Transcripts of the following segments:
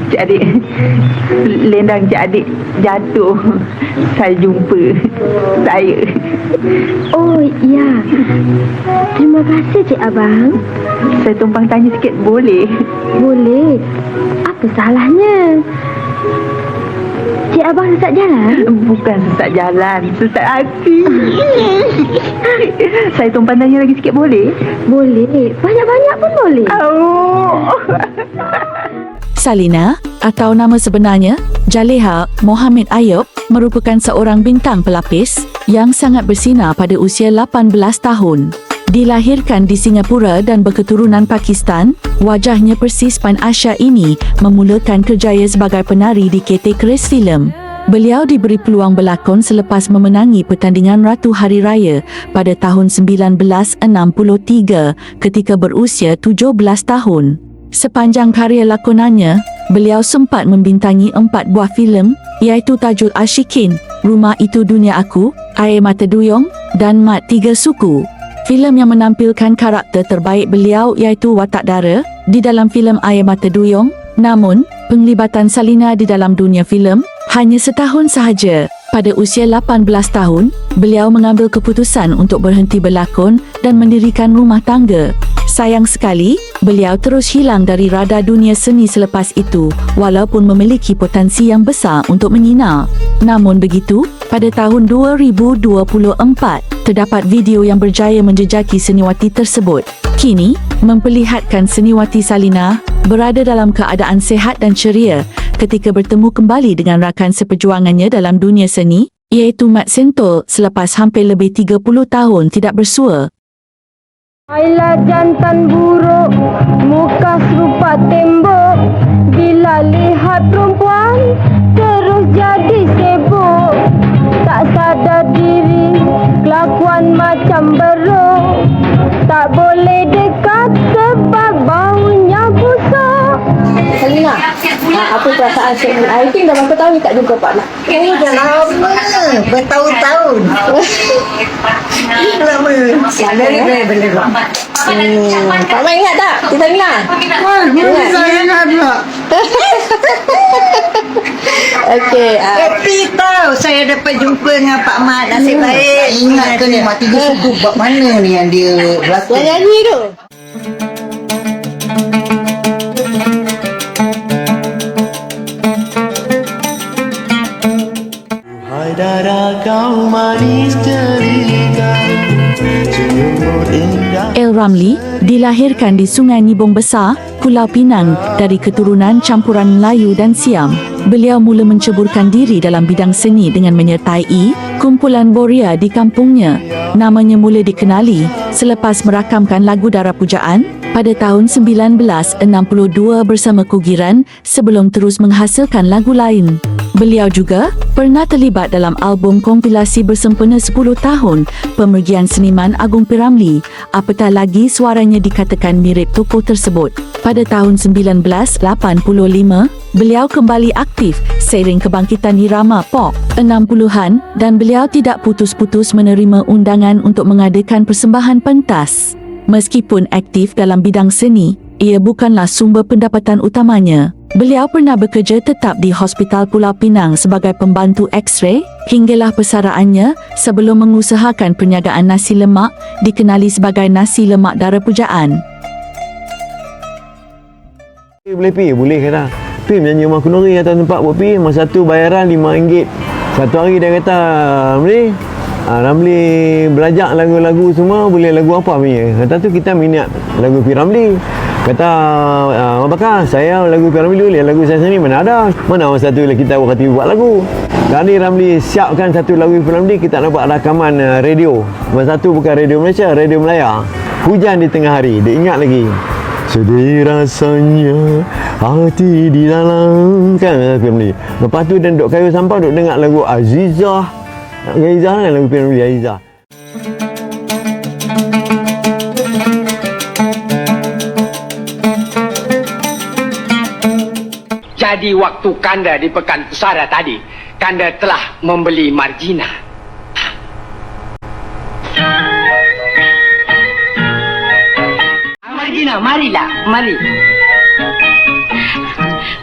Cik Adik, lendang Cik Adik jatuh. Saya jumpa saya. Oh, ya. Terima kasih, Cik Abang. Saya tumpang tanya sikit boleh? Boleh. Apa salahnya? Cik Abang sesat jalan? Bukan sesat jalan, sesat hati. Saya tumpang tanya lagi sikit boleh? Boleh. Banyak-banyak pun boleh. Oh. Salina atau nama sebenarnya Jaleha Mohamed Ayub merupakan seorang bintang pelapis yang sangat bersinar pada usia 18 tahun. Dilahirkan di Singapura dan berketurunan Pakistan, wajahnya persis Pan Asia ini memulakan kerjaya sebagai penari di KT Keris Filem. Beliau diberi peluang berlakon selepas memenangi pertandingan Ratu Hari Raya pada tahun 1963 ketika berusia 17 tahun. Sepanjang karya lakonannya, beliau sempat membintangi 4 buah filem iaitu Tajul Ashikin, Rumah Itu Dunia Aku, Air Mata Duyung dan Mat Tiga Suku. Filem yang menampilkan karakter terbaik beliau iaitu Watak Dara di dalam filem Air Mata Duyung. Namun, penglibatan Salina di dalam dunia filem hanya setahun sahaja. Pada usia 18 tahun, beliau mengambil keputusan untuk berhenti berlakon dan mendirikan rumah tangga. Sayang sekali, beliau terus hilang dari radar dunia seni selepas itu, walaupun memiliki potensi yang besar untuk menyinar. Namun begitu, pada tahun 2024, terdapat video yang berjaya menjejaki seniwati tersebut. Kini, memperlihatkan seniwati Salina berada dalam keadaan sihat dan ceria ketika bertemu kembali dengan rakan seperjuangannya dalam dunia seni, iaitu Mat Sentul selepas hampir lebih 30 tahun tidak bersua. Ailah jantan buruk, muka serupa tembok. Bila lihat perempuan, terus jadi sibuk. Tak sadar diri, kelakuan macam beruk. Tak boleh dekat sebab baunya busuk. Salina, apa perasaan segmen I think dah berapa tahun ni tak jumpa Pak Mak? Oh, dah lama. Bertahun-tahun. Lama. Boleh. Pak Mak ingat tak? Kita ingat? Boleh saya ingat pula. Okey. Happy tau saya dapat jumpa dengan Pak Mat. Nasib baik. Ingat ke ni Mat Tiga Suku bab mana ni yang dia berlakon? Yang nyanyi tu. Hai darah kau manis cerita, senyummu indah. El Ramli dilahirkan di Sungai Nibong Besar, Pulau Pinang dari keturunan campuran Melayu dan Siam. Beliau mula menceburkan diri dalam bidang seni dengan menyertai kumpulan Boria di kampungnya. Namanya mula dikenali selepas merakamkan lagu Dara Pujaan pada tahun 1962 bersama Kugiran sebelum terus menghasilkan lagu lain. Beliau juga pernah terlibat dalam album kompilasi bersempena 10 tahun pemergian seniman Agung P. Ramlee, apatah lagi suaranya dikatakan mirip tokoh tersebut. Pada tahun 1985, beliau kembali aktif seiring kebangkitan irama pop 60-an dan beliau tidak putus-putus menerima undangan untuk mengadakan persembahan pentas. Meskipun aktif dalam bidang seni, ia bukanlah sumber pendapatan utamanya. Beliau pernah bekerja tetap di Hospital Pulau Pinang sebagai pembantu X-ray hinggalah persaraannya sebelum mengusahakan perniagaan nasi lemak dikenali sebagai Nasi Lemak Dara Pujaan. Boleh pergi? Boleh kata. Pergi menyanyi rumah Kunuri atau tempat buat pergi. Masa tu bayaran RM5. Satu hari dia kata, Ramlee belajar lagu-lagu semua, boleh lagu apa punya. Kata tu kita minat lagu P. Ramlee. Kata, Abang Bakar, saya lagu P. Ramlee boleh, lagu saya sendiri mana ada. Mana masa tu kita waktu buat lagu. Tadi Ramlee siapkan satu lagu P. Ramlee, kita nak buat rakaman radio. Masa tu bukan radio Malaysia, radio Melaya. Hujan di tengah hari, dia ingat lagi. Sedih rasanya hati di dalam, kan P. Ramlee. Lepas tu dia duduk kayu sampah, duduk dengar lagu Azizah. Azizah kan lagu P. Ramlee, Azizah. Jadi waktu Kanda di Pekan Pusara tadi, Kanda telah membeli margina. marilah, mari.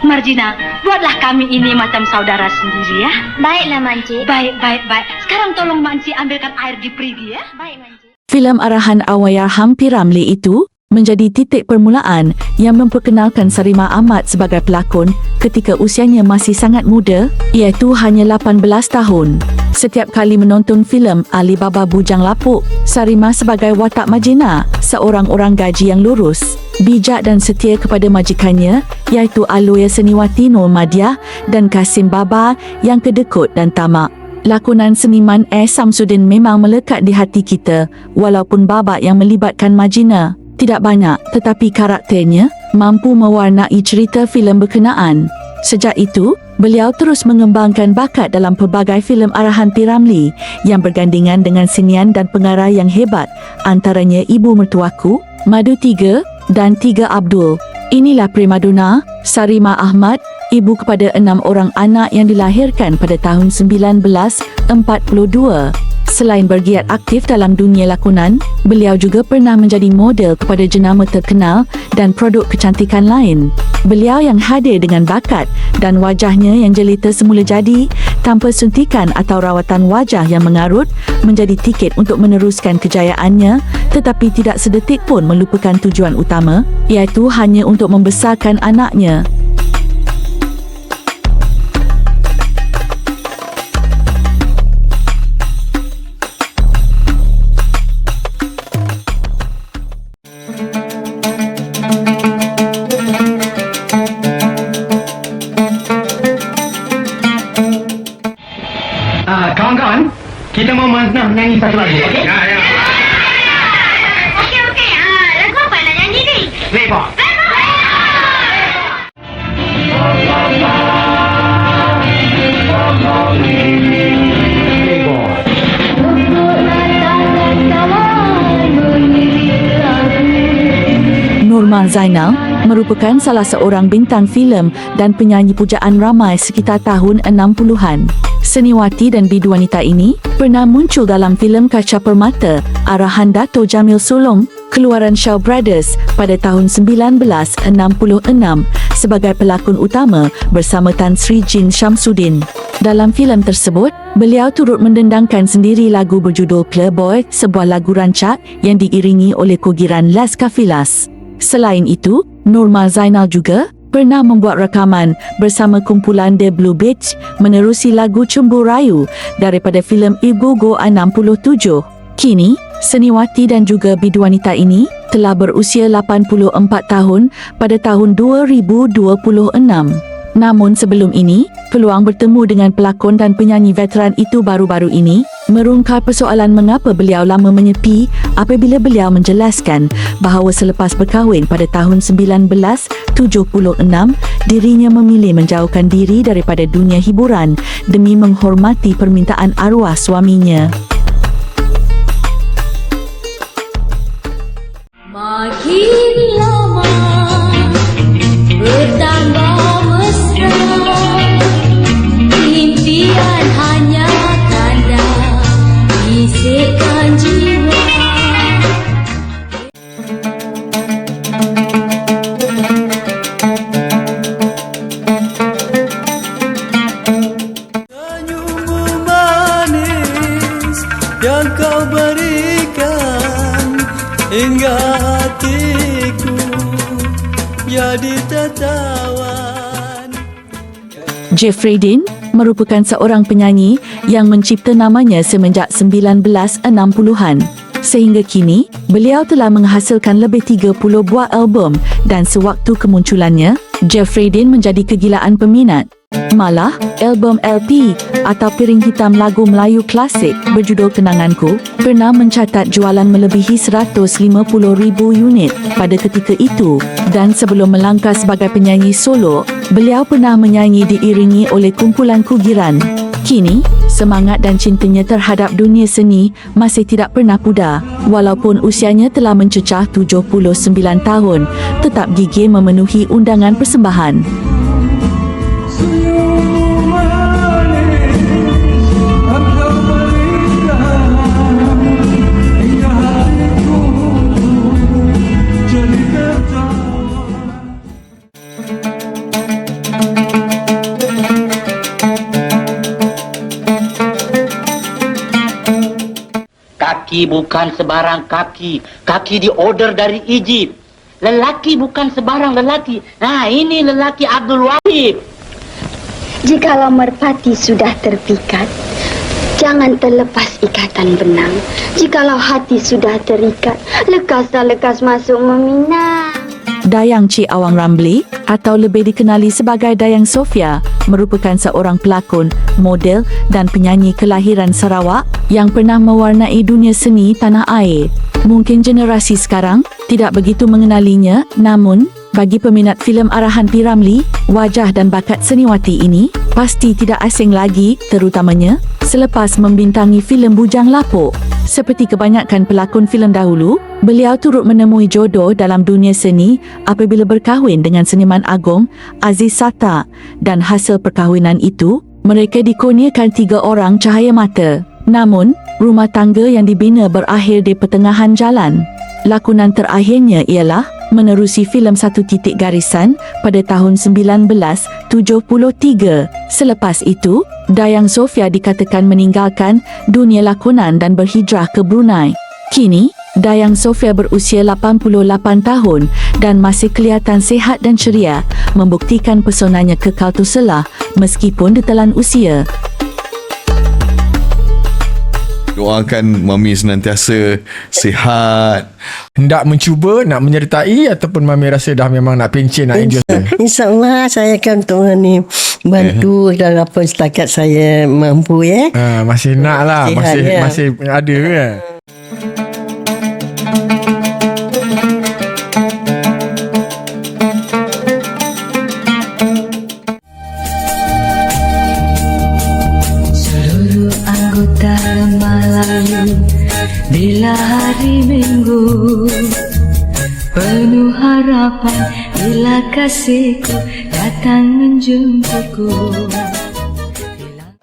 Marjina, buatlah kami ini macam saudara sendiri ya. Baiklah, Mancik. Baik. Sekarang tolong Mancik ambilkan air di perigi ya. Baik, Mancik. Filem arahan Allahyarham P. Ramlee itu menjadi titik permulaan yang memperkenalkan Sarimah Ahmad sebagai pelakon ketika usianya masih sangat muda, iaitu hanya 18 tahun. Setiap kali menonton filem Ali Baba Bujang Lapuk, Sarimah sebagai watak Majina, seorang orang gaji yang lurus, bijak dan setia kepada majikannya, iaitu Aloya Seniwati Nur Madiah dan Kasim Baba yang kedekut dan tamak. Lakonan seniman Samsudin memang melekat di hati kita, walaupun babak yang melibatkan Majina tidak banyak, tetapi karakternya mampu mewarnai cerita filem berkenaan. Sejak itu, beliau terus mengembangkan bakat dalam pelbagai filem arahan P. Ramlee yang bergandingan dengan sinian dan pengarah yang hebat, antaranya Ibu Mertuaku, Madu 3 dan 3 Abdul. Inilah primadona Sarimah Ahmad, ibu kepada 6 orang anak yang dilahirkan pada tahun 1942. Selain bergiat aktif dalam dunia lakonan, beliau juga pernah menjadi model kepada jenama terkenal dan produk kecantikan lain. Beliau yang hadir dengan bakat dan wajahnya yang jelita semula jadi, tanpa suntikan atau rawatan wajah yang mengarut, menjadi tiket untuk meneruskan kejayaannya, tetapi tidak sedetik pun melupakan tujuan utama, iaitu hanya untuk membesarkan anaknya. Kawan-kawan, kita mau nyanyi satu lagu. Okey? Ya. Okey. Lagu apa nak nyanyi ni? Lebar. Nurma Zainal merupakan salah seorang bintang filem dan penyanyi pujaan ramai sekitar tahun 60-an. Seniwati dan bidu wanita ini pernah muncul dalam filem Kaca Permata arahan Dato' Jamil Sulong, keluaran Shaw Brothers pada tahun 1966 sebagai pelakon utama bersama Tan Sri Jin Shamsuddin. Dalam filem tersebut, beliau turut mendendangkan sendiri lagu berjudul Playboy, sebuah lagu rancak yang diiringi oleh kogiran Las Kafilas. Selain itu, Nurma Zainal juga pernah membuat rakaman bersama kumpulan The Blue Beach menerusi lagu Cumbu Rayu daripada filem Igogo 67. Kini, seniwati dan juga bidu wanita ini telah berusia 84 tahun pada tahun 2026. Namun sebelum ini, peluang bertemu dengan pelakon dan penyanyi veteran itu baru-baru ini merungkar persoalan mengapa beliau lama menyepi apabila beliau menjelaskan bahawa selepas berkahwin pada tahun 1976, dirinya memilih menjauhkan diri daripada dunia hiburan demi menghormati permintaan arwah suaminya. Makin lama bertambah mesra, impian hanya tanda bisikkan jiwa. Senyummu manis yang kau berikan hingga hatiku jadi tertawan. Jeffrey Dean merupakan seorang penyanyi yang mencipta namanya semenjak 1960-an. Sehingga kini, beliau telah menghasilkan lebih 30 buah album dan sewaktu kemunculannya, Jeffrey Dean menjadi kegilaan peminat. Malah, album LP atau piring hitam lagu Melayu klasik berjudul Kenanganku pernah mencatat jualan melebihi 150,000 unit pada ketika itu, dan sebelum melangkah sebagai penyanyi solo, beliau pernah menyanyi diiringi oleh kumpulan kugiran. Kini, semangat dan cintanya terhadap dunia seni masih tidak pernah pudar. Walaupun usianya telah mencecah 79 tahun, tetap gigih memenuhi undangan persembahan. Kaki bukan sebarang kaki. Kaki diorder dari Egypt. Lelaki bukan sebarang lelaki. Nah, ini lelaki Abdul Wahid. Jikalau merpati sudah terpikat, jangan terlepas ikatan benang. Jikalau hati sudah terikat, lekas masuk meminang. Dayang Cik Awang Ramli atau lebih dikenali sebagai Dayang Sofia merupakan seorang pelakon, model dan penyanyi kelahiran Sarawak yang pernah mewarnai dunia seni tanah air. Mungkin generasi sekarang tidak begitu mengenalinya, namun bagi peminat filem arahan P. Ramlee, wajah dan bakat seniwati ini pasti tidak asing lagi, terutamanya selepas membintangi filem Bujang Lapuk. Seperti kebanyakan pelakon filem dahulu, beliau turut menemui jodoh dalam dunia seni apabila berkahwin dengan seniman agung Aziz Sata, dan hasil perkahwinan itu, mereka dikurniakan 3 orang cahaya mata. Namun, rumah tangga yang dibina berakhir di pertengahan jalan. Lakonan terakhirnya ialah menerusi filem Satu Titik Garisan pada tahun 1973. Selepas itu, Dayang Sofia dikatakan meninggalkan dunia lakonan dan berhijrah ke Brunei. Kini, Dayang Sofia berusia 88 tahun dan masih kelihatan sihat dan ceria, membuktikan pesonanya kekal terselah meskipun ditelan usia. Doakan Mami senantiasa sihat. Hendak mencuba nak menyertai ataupun Mami rasa dah memang nak pencen nak enjoy? InsyaAllah saya akan untuk ni bantu dan apa setakat saya mampu ya. Masih nak lah, masih ada kan? Bila hari Minggu penuh harapan, bila kasihku datang menjemputku.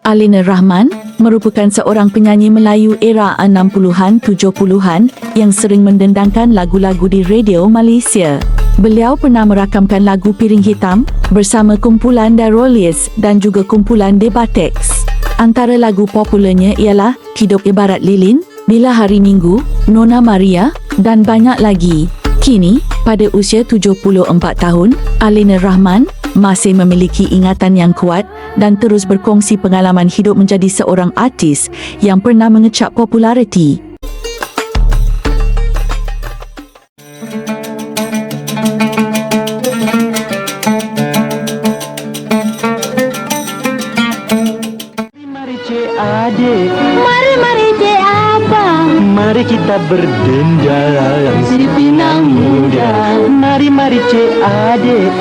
Alina Rahman merupakan seorang penyanyi Melayu era 60-an 70-an yang sering mendendangkan lagu-lagu di radio Malaysia. Beliau pernah merakamkan lagu Piring Hitam bersama kumpulan The Rollies dan juga kumpulan Debatex. Antara lagu popularnya ialah Hidup Ibarat Lilin, Bila Hari Minggu, Nona Maria dan banyak lagi. Kini, pada usia 74 tahun, Alina Rahman masih memiliki ingatan yang kuat dan terus berkongsi pengalaman hidup menjadi seorang artis yang pernah mengecap populariti. Mari dek abang, Mari kita berdendang si pinang muda. Mari cik adik.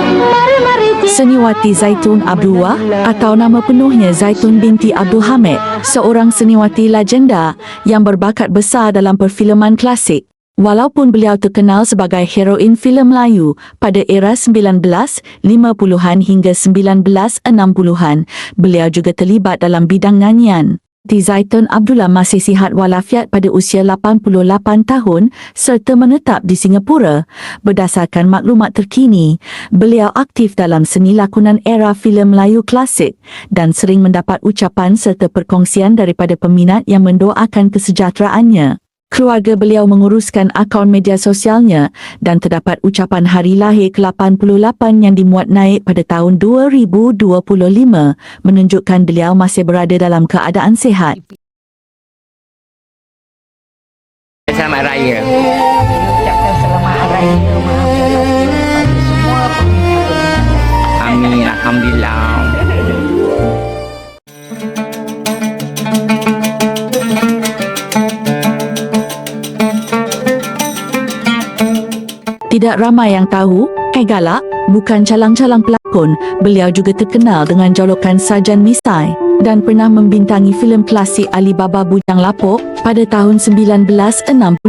mari dek. Seniwati Zaitun Abdullah atau nama penuhnya Zaitun binti Abdul Hamid, seorang seniwati legenda yang berbakat besar dalam perfilman klasik. Walaupun beliau terkenal sebagai heroin filem Melayu pada era 1950-an hingga 1960-an, beliau juga terlibat dalam bidang nyanyian. Zaitun Abdullah masih sihat walafiat pada usia 88 tahun serta menetap di Singapura. Berdasarkan maklumat terkini, beliau aktif dalam seni lakonan era filem Melayu klasik dan sering mendapat ucapan serta perkongsian daripada peminat yang mendoakan kesejahteraannya. Keluarga beliau menguruskan akaun media sosialnya dan terdapat ucapan hari lahir ke-88 yang dimuat naik pada tahun 2025 menunjukkan beliau masih berada dalam keadaan sihat. Selamat Raya. Ucapkan selamat Hari Raya kepada semua peminat. Amin. Alhamdulillah. Tidak ramai yang tahu, Galak bukan calang-calang pelakon. Beliau juga terkenal dengan jolokan Sarjan Misai dan pernah membintangi filem klasik Alibaba Bujang Lapuk pada tahun 1961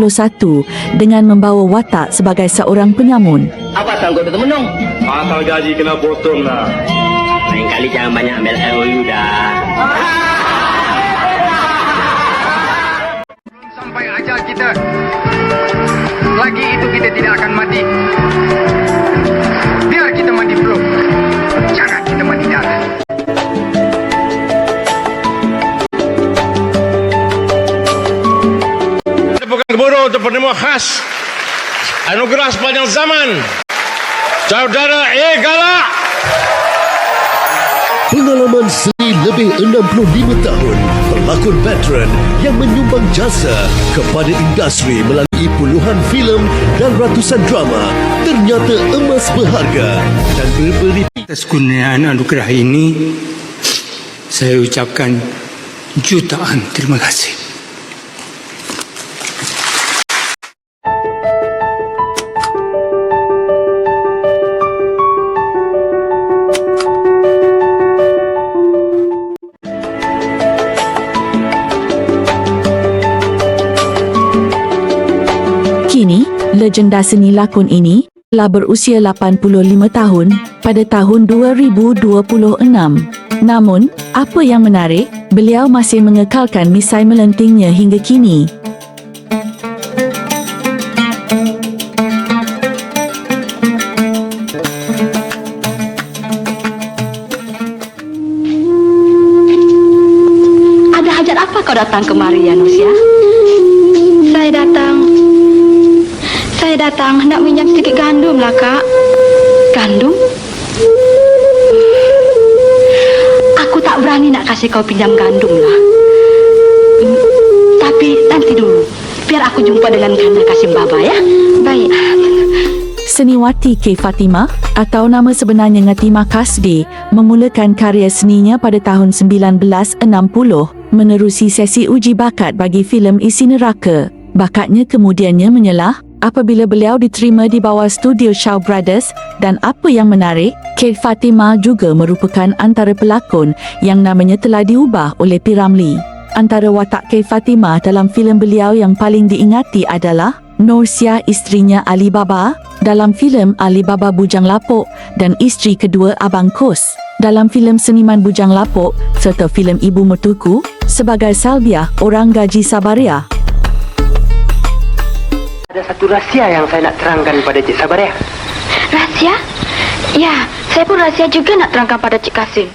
dengan membawa watak sebagai seorang penyamun. Apa sanggup tu menung? Asal gaji kena potong lah. Lain kali jangan banyak ambil LOU dah. Sampai ajal kita. Lagi itu kita tidak akan mati. Biar kita mati belum. Jangan kita mati darah. untuk penerima khas anugerah sepanjang zaman, Saudara A. Galak. Pengalaman seni lebih 65 tahun, pelakon veteran yang menyumbang jasa kepada industri melalui puluhan filem dan ratusan drama, ternyata emas berharga dan berberi. Atas kurniaan anugerah ini, saya ucapkan jutaan terima kasih. Kini, legenda seni lakon ini telah berusia 85 tahun pada tahun 2026. Namun, apa yang menarik, beliau masih mengekalkan misai melentingnya hingga kini. Ada hajat apa kau datang kemari, Yanus, ya? Saya datang nak minjam sedikit gandum lah, Kak. Gandum? Aku tak berani nak kasih kau pinjam gandum lah. Tapi nanti dulu, biar aku jumpa dengan Kanda Kasim Baba, ya? Baik. Seniwati K. Fatimah atau nama sebenarnya Ngatimah Kasdi memulakan karya seninya pada tahun 1960 menerusi sesi uji bakat bagi filem Isi Neraka. Bakatnya kemudiannya menyelah apabila beliau diterima di bawah studio Shaw Brothers, dan apa yang menarik, K. Fatimah juga merupakan antara pelakon yang namanya telah diubah oleh P. Ramlee. Antara watak K. Fatimah dalam filem beliau yang paling diingati adalah Norsia, isterinya Ali Baba dalam filem Ali Baba Bujang Lapuk, dan isteri kedua Abang Kos dalam filem Seniman Bujang Lapuk, serta filem Ibu Mertuku sebagai Salbiah Orang Gaji Sabaria. Ada satu rahsia yang saya nak terangkan pada Cik Sabaria. Rahsia? Ya, saya pun rahsia juga nak terangkan pada Cik Kasim.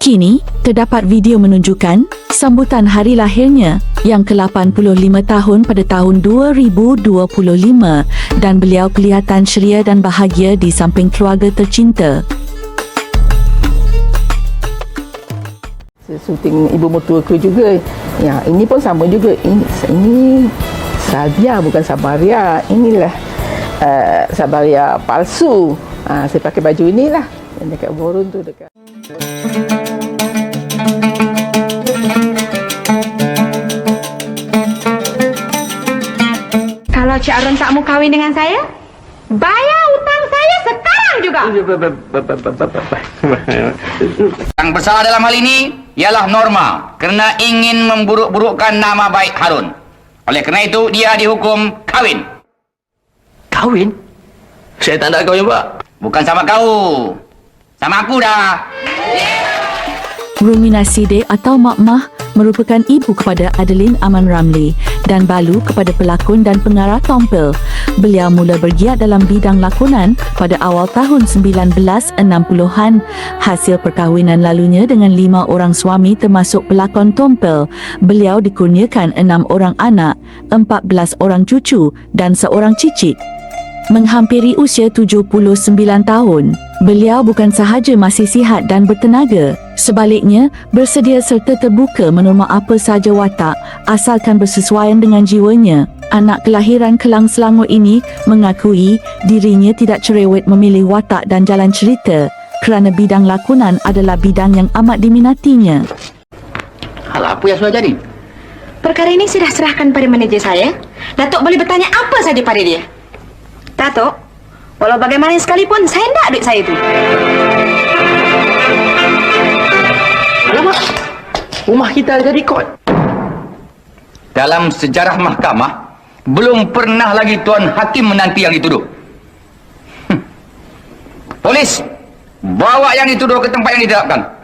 Kini, terdapat video menunjukkan sambutan hari lahirnya yang ke-85 tahun pada tahun 2025, dan beliau kelihatan ceria dan bahagia di samping keluarga tercinta. Syuting Ibu Mertuaku juga. Ya, ini pun sama juga. Ini Salbiah bukan Sabaria. Inilah Sabaria palsu. Saya pakai baju inilah. Yang dekat Borun tu dekat. Kalau Cik Aron tak mau kahwin dengan saya, bayar hutang saya sekarang juga. Yang bersalah dalam hal ini ialah Norma kerana ingin memburuk-burukkan nama baik Harun. Oleh kerana itu, dia dihukum kahwin. Kahwin? Saya tak nak kahwin, Pak. Bukan sama kau. Sama aku dah. Rumina Siddiq atau Mak Mah merupakan ibu kepada Adeline Aman Ramlee dan Balu kepada pelakon dan pengarah Tompel. Beliau mula bergiat dalam bidang lakonan pada awal tahun 1960-an. Hasil perkahwinan lalunya dengan 5 orang suami termasuk pelakon Tompel. Beliau dikurniakan 6 orang anak, 14 orang cucu dan seorang cicit. Menghampiri usia 79 tahun, beliau bukan sahaja masih sihat dan bertenaga, sebaliknya bersedia serta terbuka menerima apa sahaja watak asalkan bersesuaian dengan jiwanya. Anak kelahiran Kelang Selangor ini mengakui dirinya tidak cerewet memilih watak dan jalan cerita kerana bidang lakonan adalah bidang yang amat diminatinya. Hal apa yang sudah jadi? Perkara ini sudah serahkan pada manajer saya. Datuk boleh bertanya apa saja pada dia. Datuk, walau bagaimana sekalipun, saya tidak duit saya itu. Alamak, rumah kita ada rekod. Dalam sejarah mahkamah, belum pernah lagi Tuan Hakim menanti yang dituduh. Polis, bawa yang dituduh ke tempat yang ditetapkan.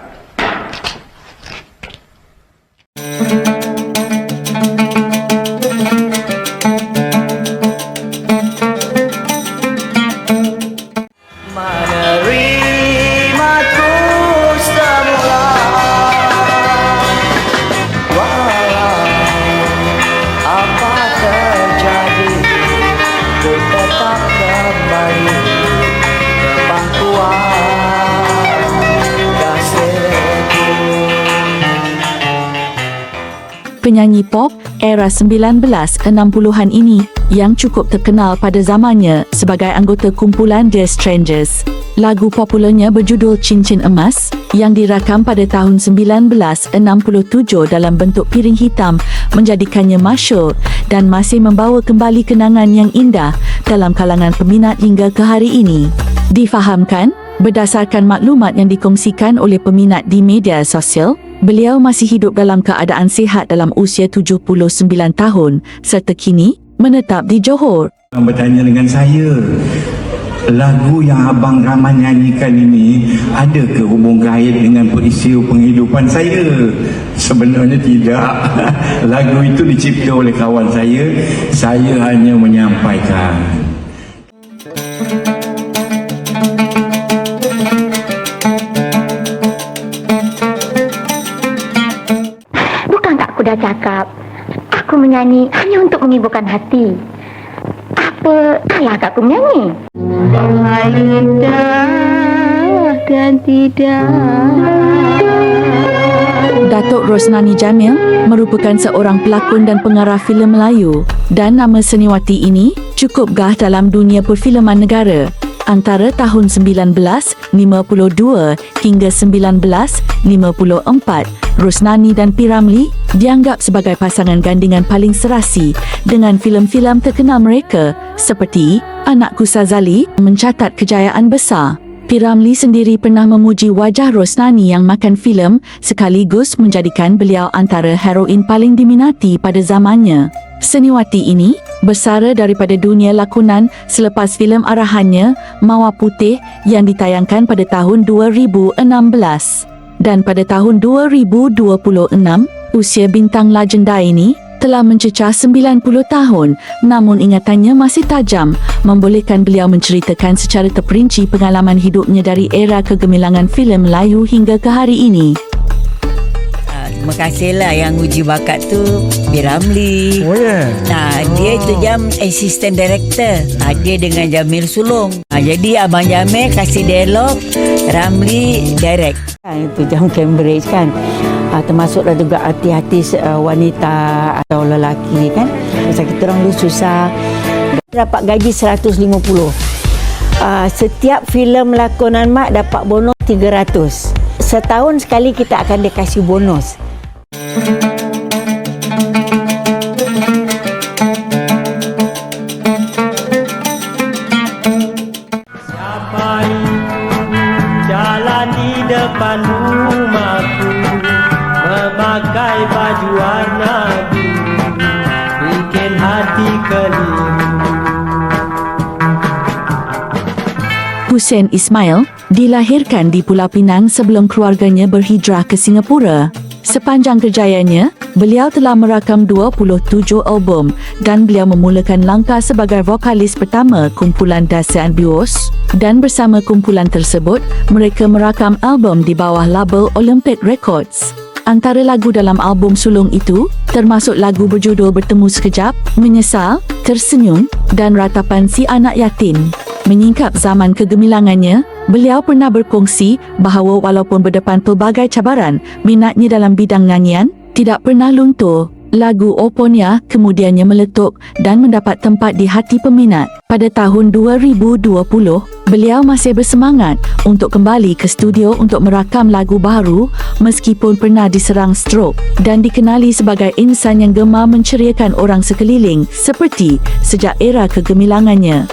Apa terjadi Penyanyi pop era 1960-an ini yang cukup terkenal pada zamannya sebagai anggota kumpulan The Strangers. Lagu popularnya berjudul Cincin Emas yang dirakam pada tahun 1967 dalam bentuk piring hitam menjadikannya masyhur dan masih membawa kembali kenangan yang indah dalam kalangan peminat hingga ke hari ini. Difahamkan, berdasarkan maklumat yang dikongsikan oleh peminat di media sosial, beliau masih hidup dalam keadaan sihat dalam usia 79 tahun serta kini menetap di Johor. Bertanya dengan saya, lagu yang Abang Rahman nyanyikan ini ada ke hubung kait dengan peristiwa penghidupan saya? Sebenarnya tidak. Lagu itu dicipta oleh kawan saya hanya menyampaikan. Bukankah aku dah cakap, aku menyanyi hanya untuk menghiburkan hati? Apa salah aku menyanyi? Indah dan tidak. Datuk Rosnani Jamil merupakan seorang pelakon dan pengarah filem Melayu dan nama seniwati ini cukup gah dalam dunia perfilman negara. Antara tahun 1952 hingga 1954, Rosnani dan P. Ramlee dianggap sebagai pasangan gandingan paling serasi dengan filem-filem terkenal mereka seperti Anakku Sazali mencatat kejayaan besar. P. Ramlee sendiri pernah memuji wajah Rosnani yang makan filem sekaligus menjadikan beliau antara heroin paling diminati pada zamannya. Seniwati ini bersara daripada dunia lakonan selepas filem arahannya Mawar Putih yang ditayangkan pada tahun 2016. Dan pada tahun 2026, usia bintang legenda ini telah mencecah 90 tahun, namun ingatannya masih tajam, membolehkan beliau menceritakan secara terperinci pengalaman hidupnya dari era kegemilangan filem Melayu hingga ke hari ini. Terima kasihlah yang uji bakat tu P. Ramlee. Oh ya. Nah, dia tu jam assistant director. Dia dengan Jamil Sulong. Jadi Abang Jamil kasih dialog, Ramlee direct. Itu jam Cambridge kan. Termasuklah juga artis-artis wanita atau lelaki kan. Macam kita orang dulu susah. Dapat gaji 150. Setiap filem lakonan mak dapat bonus 300. Setahun sekali kita akan dikasih bonus. Siapa itu jalan di depan rumahku memakai baju warna biru bikin hati keliru. Hussein Ismail dilahirkan di Pulau Pinang sebelum keluarganya berhijrah ke Singapura. Sepanjang kerjayanya, beliau telah merakam 27 album dan beliau memulakan langkah sebagai vokalis pertama kumpulan Dasain Bios dan bersama kumpulan tersebut, mereka merakam album di bawah label Olympic Records. Antara lagu dalam album sulung itu termasuk lagu berjudul Bertemu Sekejap, Menyesal, Tersenyum dan Ratapan Si Anak Yatim. Menyingkap zaman kegemilangannya, beliau pernah berkongsi bahawa walaupun berdepan pelbagai cabaran, minatnya dalam bidang nyanyian tidak pernah luntur. Lagu Oponya kemudiannya meletup dan mendapat tempat di hati peminat. Pada tahun 2020, beliau masih bersemangat untuk kembali ke studio untuk merakam lagu baru meskipun pernah diserang strok dan dikenali sebagai insan yang gemar menceriakan orang sekeliling seperti sejak era kegemilangannya.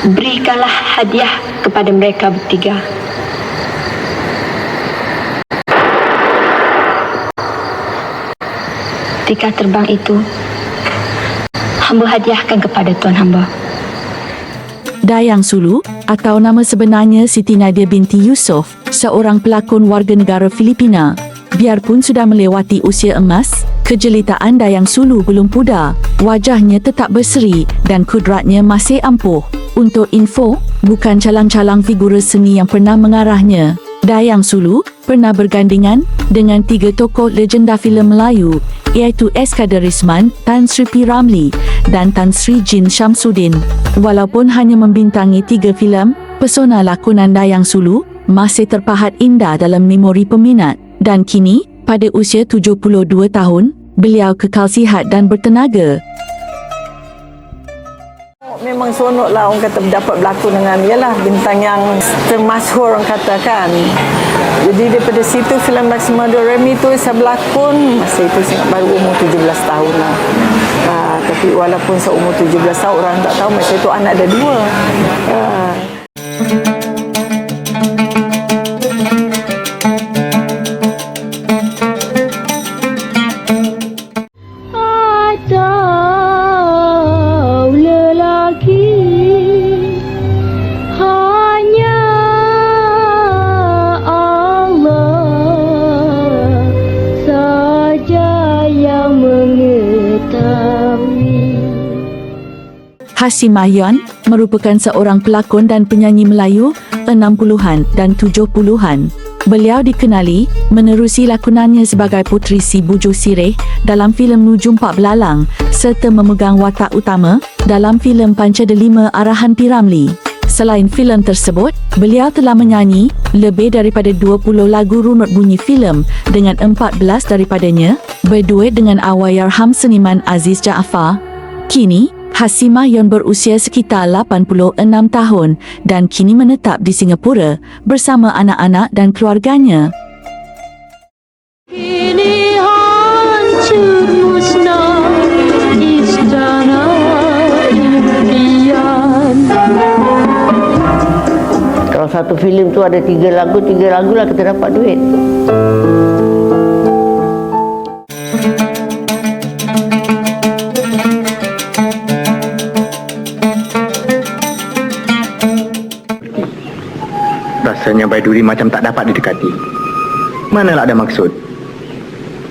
Berikanlah hadiah kepada mereka bertiga. Tiket terbang itu hamba hadiahkan kepada tuan hamba. Dayang Sulu atau nama sebenarnya Siti Nadia binti Yusof, seorang pelakon warga negara Filipina. Biarpun sudah melewati usia emas, kejelitaan Dayang Sulu belum pudar. Wajahnya tetap berseri dan kudratnya masih ampuh. Untuk info, bukan calang-calang figura seni yang pernah mengarahnya. Dayang Sulu pernah bergandingan dengan 3 tokoh legenda filem Melayu iaitu S. Kaderisman, Tan Sri P. Ramlee dan Tan Sri Jin Syamsuddin. Walaupun hanya membintangi 3 filem, pesona lakonan Dayang Sulu masih terpahat indah dalam memori peminat dan kini pada usia 72 tahun, beliau kekal sihat dan bertenaga. Memang seronok lah orang kata dapat berlakon dengan ialah bintang yang termasyhur orang katakan. Jadi daripada situ filem Lakshmana Doremi tu saya berlakon masa itu saya baru umur 17 tahun lah. Tapi walaupun saya umur 17 tahun orang tak tahu masa itu anak ada 2. Hasim Mahyan merupakan seorang pelakon dan penyanyi Melayu 60-an dan 70-an. Beliau dikenali menerusi lakonannya sebagai Puteri Si Bujo Sireh dalam filem Nujum Pak Belalang serta memegang watak utama dalam filem Panca Delima arahan P. Ramlee. Selain filem tersebut, beliau telah menyanyi lebih daripada 20 lagu runut bunyi filem dengan 14 daripadanya berduet dengan Allahyarham seniman Aziz Jaafar. Kini, Hasim Mahyan berusia sekitar 86 tahun dan kini menetap di Singapura bersama anak-anak dan keluarganya. Kini hancur musnah istana impian. Kalau satu filem tu ada 3 lagu lah kita dapat duit. Rasanya Baiduri macam tak dapat didekati. Manalah ada maksud.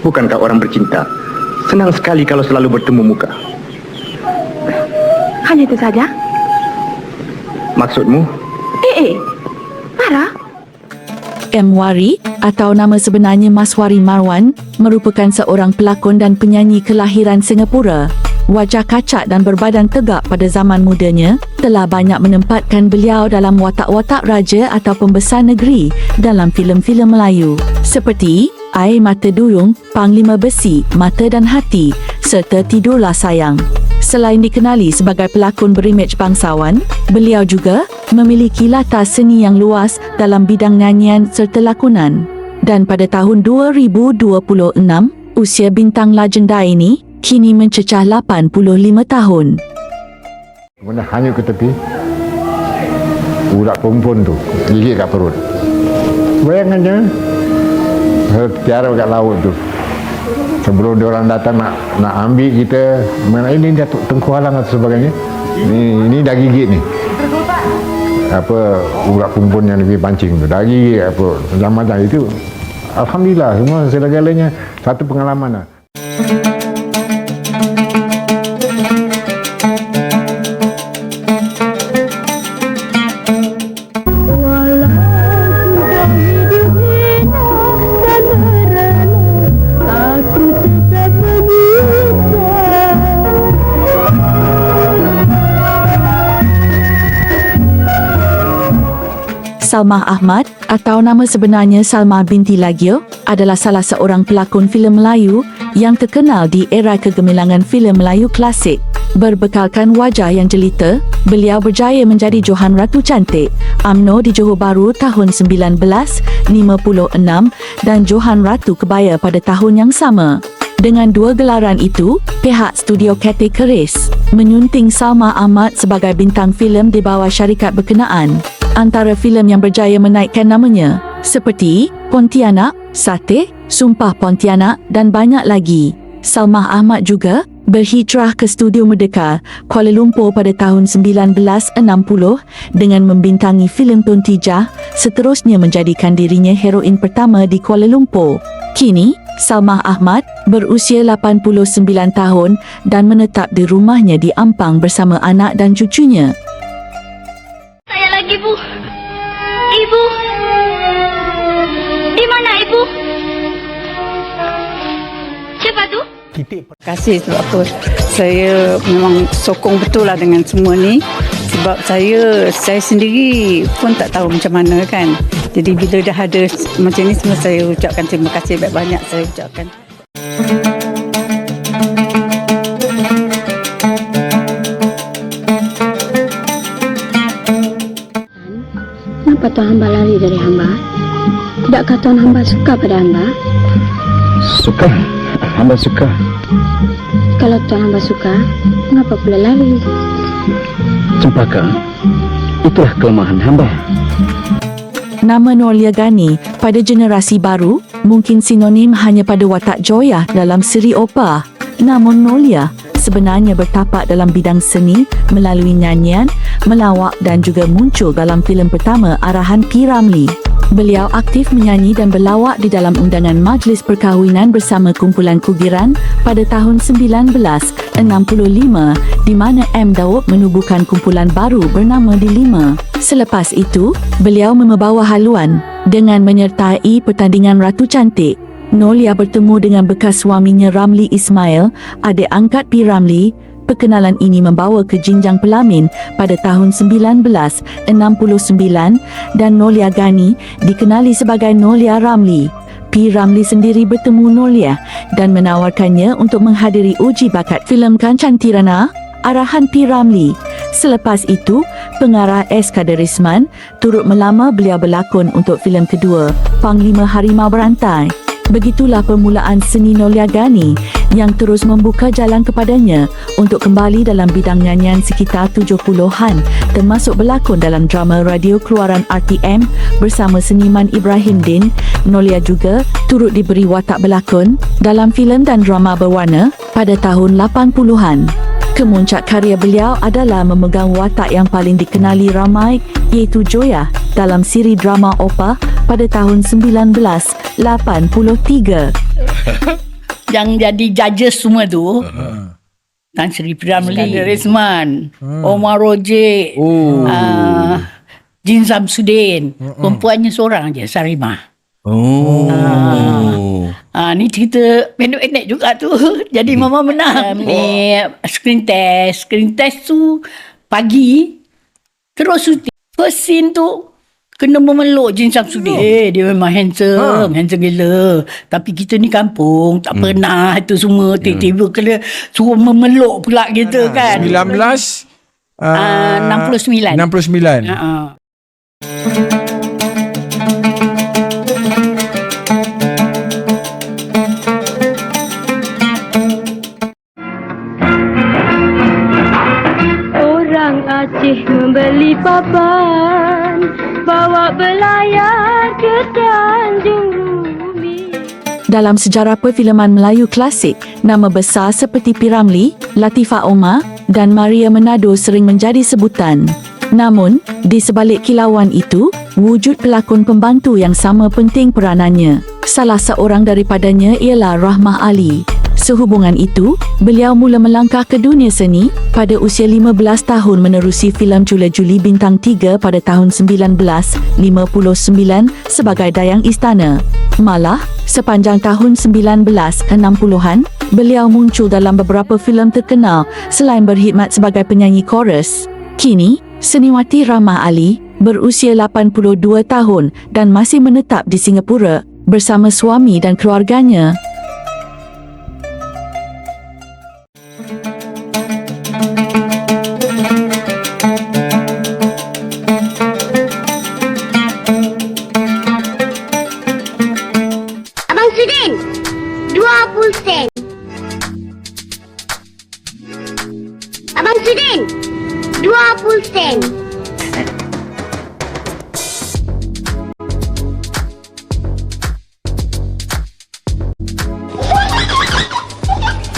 Bukankah orang bercinta senang sekali kalau selalu bertemu muka? Hanya itu saja? Maksudmu? Farah? M. Wari atau nama sebenarnya Maswari Marwan merupakan seorang pelakon dan penyanyi kelahiran Singapura. Wajah kacak dan berbadan tegak pada zaman mudanya telah banyak menempatkan beliau dalam watak-watak raja atau pembesar negeri dalam filem-filem Melayu seperti Air Mata Duyung, Panglima Besi, Mata dan Hati serta Tidurlah Sayang. Selain dikenali sebagai pelakon berimej bangsawan, beliau juga memiliki latar seni yang luas dalam bidang nyanyian serta lakonan. Dan pada tahun 2026, usia bintang legenda ini kini mencecah 85 tahun. Benda hanyut ke tepi, ulat perempuan tu gigit kat perut. Bayangkan je, tiara kat laut tu. Sebelum diorang datang nak ambil kita, mana ini jatuh tengkualang atau sebagainya. Ini dah gigit ni. Apa ulat perempuan yang lebih pancing tu dah gigit apa macam itu. Alhamdulillah semua segala-galanya satu pengalaman lah. Salmah Ahmad atau nama sebenarnya Salmah binti Lagio adalah salah seorang pelakon filem Melayu yang terkenal di era kegemilangan filem Melayu klasik. Berbekalkan wajah yang jelita, beliau berjaya menjadi Johan Ratu Cantik, UMNO di Johor Bahru tahun 1956 dan Johan Ratu Kebaya pada tahun yang sama. Dengan 2 gelaran itu, pihak studio Cathay Keris menyunting Salmah Ahmad sebagai bintang filem di bawah syarikat berkenaan. Antara filem yang berjaya menaikkan namanya seperti Pontianak, Sateh, Sumpah Pontianak dan banyak lagi. Salmah Ahmad juga berhijrah ke Studio Merdeka, Kuala Lumpur pada tahun 1960 dengan membintangi filem Tun Tijah, seterusnya menjadikan dirinya heroin pertama di Kuala Lumpur. Kini, Salmah Ahmad berusia 89 tahun dan menetap di rumahnya di Ampang bersama anak dan cucunya. Saya lagi, Bu. Ibu. Terima kasih sebab apa saya memang sokong betul lah dengan semua ni, sebab saya sendiri pun tak tahu macam mana kan. Jadi bila dah ada macam ni semua, saya ucapkan terima kasih banyak-banyak saya ucapkan. Kenapa Tuan hamba lari dari hamba? Tidakkah Tuan hamba suka pada hamba? Suka. Hamba suka. Kalau Tuan hamba suka, mengapa pula lari? Cempaka, itulah kelemahan hamba. Nama Nolia Gani pada generasi baru mungkin sinonim hanya pada watak Joya dalam seri Opa. Namun Nolia sebenarnya bertapak dalam bidang seni melalui nyanyian, melawak dan juga muncul dalam filem pertama arahan P. Ramlee. Beliau aktif menyanyi dan berlawak di dalam undangan Majlis Perkahwinan bersama kumpulan Kugiran pada tahun 1965 di mana M. Daud menubuhkan kumpulan baru bernama Dilima. Selepas itu, beliau membawa haluan dengan menyertai pertandingan Ratu Cantik. Nolia bertemu dengan bekas suaminya Ramlee Ismail, adik angkat P. Ramlee. Perkenalan ini membawa ke jenjang pelamin pada tahun 1969 dan Nolia Gani dikenali sebagai Nolia Ramlee. P. Ramlee sendiri bertemu Nolia dan menawarkannya untuk menghadiri uji bakat filem Kancantirana arahan P. Ramlee. Selepas itu, pengarah S. Kaderisman turut melamar beliau berlakon untuk filem kedua, Panglima Harimau Berantai. Begitulah permulaan seni Nolia Gani yang terus membuka jalan kepadanya untuk kembali dalam bidang nyanyian sekitar 70-an, termasuk berlakon dalam drama radio keluaran RTM bersama seniman Ibrahim Din. Nolia juga turut diberi watak berlakon dalam filem dan drama berwarna pada tahun 80-an. Kemuncak karya beliau adalah memegang watak yang paling dikenali ramai, iaitu Joya dalam siri drama Opa pada tahun 1983. Yang jadi judges semua tu Tan Sri P. Ramlee, Kaderisman, Omar Roje, Jin Samsudin. Perempuannya seorang je, Sarimah. Ni cerita pendek-pendek juga tu. Jadi Mama menang. Ni screen test tu pagi terus syuting. First scene tu kena memeluk Jin Samsudin. Dia memang handsome gila. Tapi kita ni kampung, tak pernah itu semua. Tiba-tiba kena suruh memeluk pula gitu kan. 69. Orang Aceh membeli papan, bawa belayar ke Tanjung Rumi. Dalam sejarah perfilman Melayu klasik, nama besar seperti P. Ramlee, Latifah Omar dan Maria Menado sering menjadi sebutan. Namun, di sebalik kilauan itu, wujud pelakon pembantu yang sama penting peranannya. Salah seorang daripadanya ialah Rahmah Ali. Sehubungan itu, beliau mula melangkah ke dunia seni pada usia 15 tahun menerusi filem Jula Juli Bintang 3 pada tahun 1959 sebagai Dayang Istana. Malah, sepanjang tahun 1960-an, beliau muncul dalam beberapa filem terkenal selain berkhidmat sebagai penyanyi chorus. Kini, seniwati Rahmah Ali berusia 82 tahun dan masih menetap di Singapura bersama suami dan keluarganya. Abang Sudin, 20 sen. Abang Sudin, 20 sen.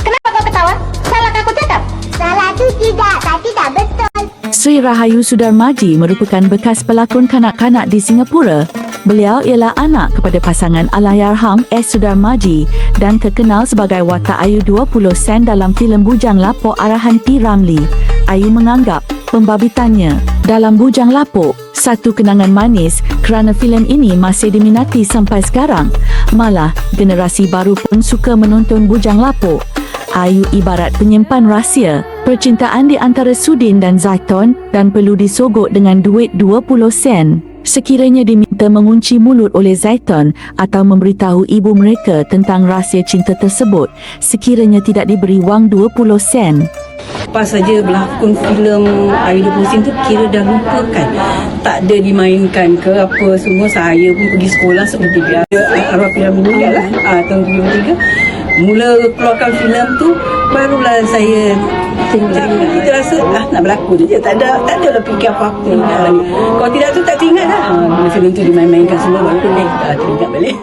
Kenapa kau ketawa? Salahkah aku cakap? Salah tu tidak, tapi tak betul. Sri Rahayu Sudarmaji merupakan bekas pelakon kanak-kanak di Singapura. Beliau ialah anak kepada pasangan Allahyarham S. Sudarmaji dan terkenal sebagai watak Ayu 20 sen dalam filem Bujang Lapok arahan P. Ramlee. Ayu menganggap pembabitannya dalam Bujang Lapok satu kenangan manis kerana filem ini masih diminati sampai sekarang. Malah, generasi baru pun suka menonton Bujang Lapok. Ayu ibarat penyimpan rahsia. Percintaan di antara Sudin dan Zaiton dan perlu disogok dengan duit 20 sen. Sekiranya diminta mengunci mulut oleh Zaiton atau memberitahu ibu mereka tentang rahsia cinta tersebut, sekiranya tidak diberi wang 20 sen. Lepas saja berlakon filem Ayu 20 Sen tu kira dah lupakan. Tak ada dimainkan ke apa semua. Saya pun pergi sekolah seperti biasa. Arwah P.Ramlee meninggal lah tahun 73. Mula keluarkan filem tu barulah saya kita rasa nak berlakon je. Tak ada lah fikir apa-apa lagi. Kalau tidak tu tak teringat dah. Filem tu dimain-mainkan semua baru teringat balik.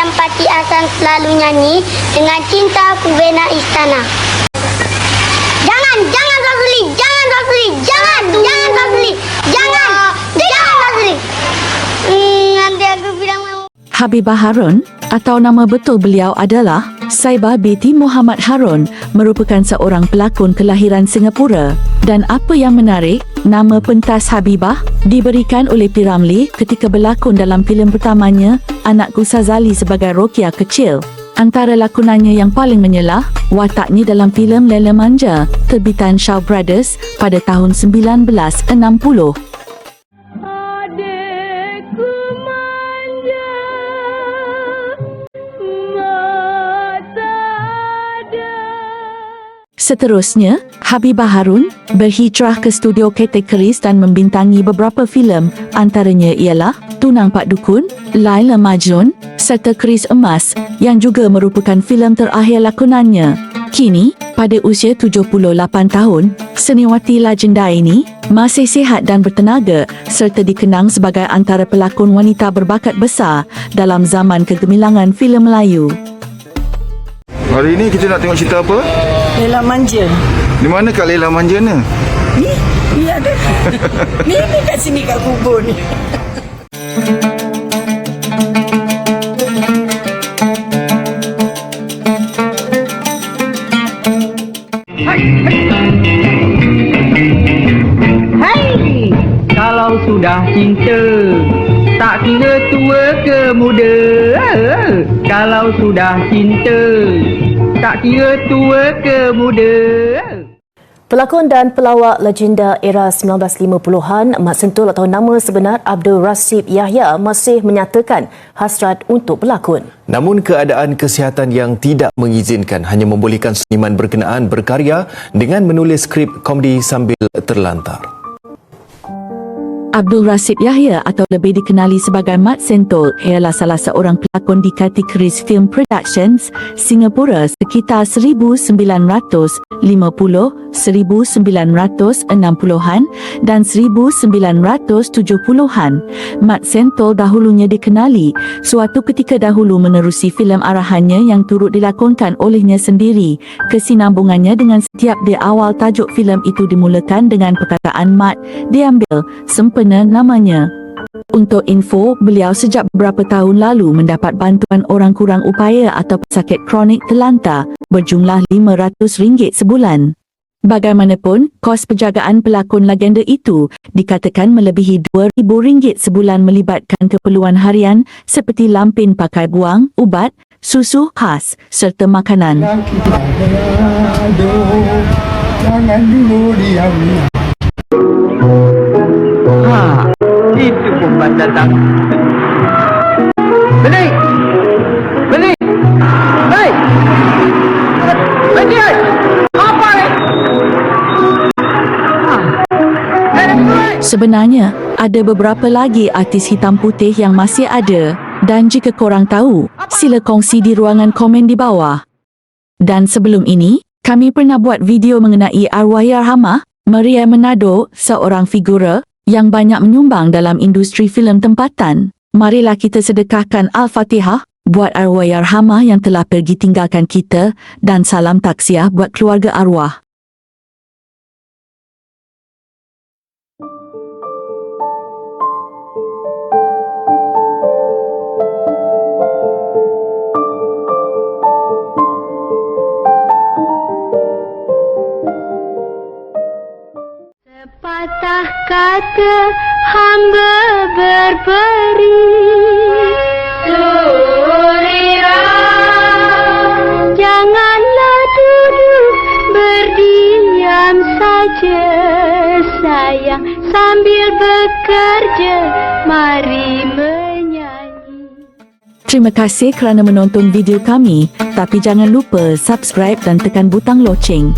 Pati Hasan selalu nyanyi dengan cinta ku bina istana. Jangan Rosli, jangan Rosli. Nanti aku bilang mau. Habibah Harun atau nama betul beliau adalah Saibah binti Muhammad Harun, merupakan seorang pelakon kelahiran Singapura. Dan apa yang menarik, nama pentas Habibah diberikan oleh P.Ramlee ketika berlakon dalam filem pertamanya Anakku Sazali sebagai Rokia kecil. Antara lakonannya yang paling menyelah, wataknya dalam filem Lela Manja terbitan Shaw Brothers pada tahun 1960. Seterusnya, Habibah Harun berhijrah ke studio kategoris dan membintangi beberapa filem, antaranya ialah Tunang Pak Dukun, Laila Majnun serta Keris Emas yang juga merupakan filem terakhir lakonannya. Kini, pada usia 78 tahun, seniwati legenda ini masih sihat dan bertenaga serta dikenang sebagai antara pelakon wanita berbakat besar dalam zaman kegemilangan filem Melayu. Hari ini kita nak tengok cerita apa? Lela Manja. Di mana Kak Lela Manja ni? Ni ada. ni kat sini kat kubur ni. Hai, kalau sudah cinta tak kira tua ke muda. Kalau sudah cinta tak kira tua ke muda. Pelakon dan pelawak legenda era 1950-an Mat Sentul atau nama sebenar Abdul Rasib Yahya masih menyatakan hasrat untuk berlakon. Namun keadaan kesihatan yang tidak mengizinkan hanya membolehkan seniman berkenaan berkarya dengan menulis skrip komedi sambil terlantar. Abdul Rasib Yahya atau lebih dikenali sebagai Mat Sentul ialah salah seorang pelakon di kategoris Film Productions Singapura sekitar 1950, 1960-an dan 1970-an. Mat Sentul dahulunya dikenali suatu ketika dahulu menerusi filem arahannya yang turut dilakonkan olehnya sendiri. Kesinambungannya dengan setiap di awal tajuk filem itu dimulakan dengan perkataan Mat diambil sempena namanya. Untuk info, beliau sejak beberapa tahun lalu mendapat bantuan orang kurang upaya atau pesakit kronik terlantar berjumlah RM500 sebulan. Bagaimanapun, kos penjagaan pelakon legenda itu dikatakan melebihi RM2,000 sebulan melibatkan keperluan harian seperti lampin pakai buang, ubat, susu khas serta makanan. Jangan dulu diam. Itu pemban datang. Bening! Bening! Hei! Bening! Apa ni? Sebenarnya, ada beberapa lagi artis hitam putih yang masih ada dan jika korang tahu, sila kongsi di ruangan komen di bawah. Dan sebelum ini, kami pernah buat video mengenai Arwahyarhamah Maria Manado, seorang figura yang banyak menyumbang dalam industri filem tempatan. Marilah kita sedekahkan Al-Fatihah buat Arwahyarhamah yang telah pergi tinggalkan kita dan salam taksiah buat keluarga arwah. ke hamba berperi. Surya, janganlah duduk berdiam saja sayang, sambil bekerja mari menyanyi. Terima kasih kerana menonton video kami, tapi jangan lupa subscribe dan tekan butang loceng.